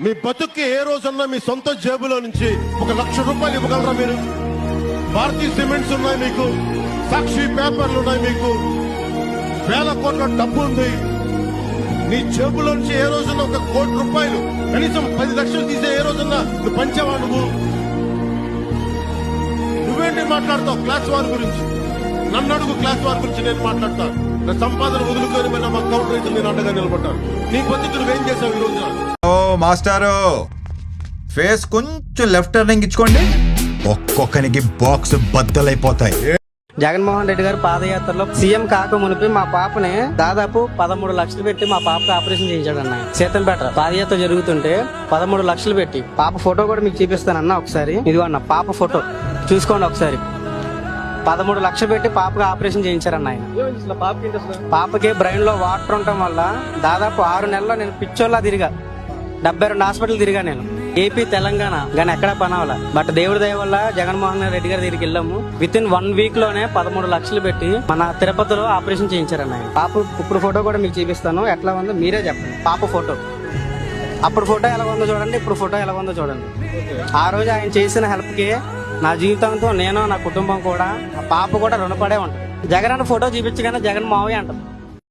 మీ బతుక్కి ఏ రోజన్నా మీ సొంత జేబులో నుంచి 1 లక్ష రూపాయలు ఇవ్వగలరా మీరు? భారతీయ సిమెంట్స్ ఉన్నాయి మీకు, సాక్షి పేపర్లు ఉన్నాయి మీకు, వేల కోట్ల డబ్బు ఉంది. నీ జేబులో నుంచి ఏ రోజున్నా 1 కోటి రూపాయలు, కనీసం 10 లక్షలు తీసే ఏ రోజున్నా నువ్వు పంచావా? నువ్వేంటి మాట్లాడతావు క్లాస్ వార్ గురించి? నన్ను అడుగు క్లాస్ వార్ గురించి, నేను మాట్లాడతాను. నా సంపాదన వదులుకొని మన కౌంటర్ రైతులు నేను అండగా నిలబడ్డాను. నీ బతుకు నువ్వేం చేసావు ఈ రోజున? ఓ మాస్టారు, ఫేస్ కొంచెం లెఫ్ట్ టర్నింగ్ ఇచ్చుకోండి, ఒక్కొక్కనికి బాక్స్ బద్దలైపోతాయి. జగన్మోహన్ రెడ్డి గారు పాదయాత్రలో సీఎం కాక మునిపి మా పాపని దాదాపు 13 లక్షలు పెట్టి మా పాపకి ఆపరేషన్ చేయించాడు అన్న. సీతంపేట పాదయాత్ర జరుగుతుంటే 13 లక్షలు పెట్టి, పాప ఫోటో కూడా మీకు చూపిస్తానన్న ఒకసారి. ఇదిగో అన్న పాప ఫోటో చూసుకోండి ఒకసారి. 13 లక్షలు పెట్టి పాపకి ఆపరేషన్ చేయించారన్న ఆయన. పాపకి బ్రెయిన్ లో వాటర్ ఉండటం వల్ల దాదాపు 6 నెలల్లో నేను పిచ్చోళ్ళ తిరిగా, 72 హాస్పిటల్ తిరిగా నేను. ఏపీ తెలంగాణ కానీ ఎక్కడా పనవల. బట్ దేవుడి దయ వల్ల జగన్మోహన్ రెడ్డి గారి దగ్గరికి వెళ్ళాము. విత్ ఇన్ 1 వీక్ లోనే 13 లక్షలు పెట్టి మన తిరుపతిలో ఆపరేషన్ చేయించారన్న ఆయన. పాప ఇప్పుడు ఫోటో కూడా మీకు చూపిస్తాను, ఎట్లా ఉందో మీరే చెప్పండి. పాప ఫోటో, అప్పుడు ఫోటో ఎలా ఉందో చూడండి, ఇప్పుడు ఫోటో ఎలా ఉందో చూడండి. ఆ రోజు ఆయన చేసిన హెల్ప్ కి నా జీవితంతో నేను, నా కుటుంబం కూడా, ఆ పాప కూడా రుణపడే ఉంటుంది. జగన్ అన్న ఫోటో చూపించగానే జగన్ మావయ్య అంటారు.